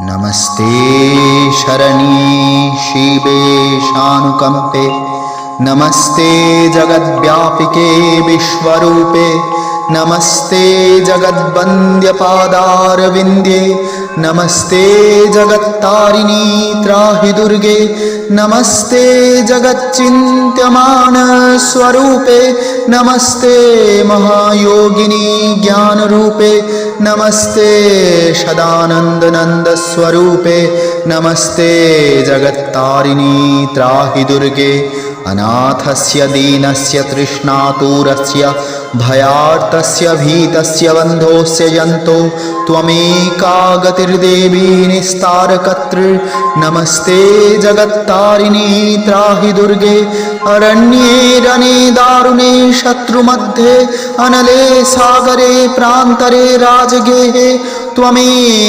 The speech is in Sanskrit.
नमस्ते शरण्ये शिवे शानुकंपे, नमस्ते जगद्व्यापिके विश्वरूपे, नमस्ते जगद्वन्द्यपादारविन्द्ये, नमस्ते जगत्तारिणी त्राहि दुर्गे, नमस्ते जगच्चिन्त्यमान स्वरूपे, नमस्ते महायोगिनी ज्ञानरूपे, नमस्ते सदानंद स्वरूपे, नमस्ते जगत्तारिणी त्राहि दुर्गे। अनाथस्य दीनस्य तृष्णातुरस्य भयार्तस्य भीतस्य बन्धोस्य जन्तो त्वमेका गतिर्देवी निस्तारकर्तृ। नमस्ते जगत्तारिणी त्राहि दुर्गे। अरण्ये रणे दारुणे शत्रुमध्ये, अनले सागरे प्रान्तरे राजगेहे त्वमेका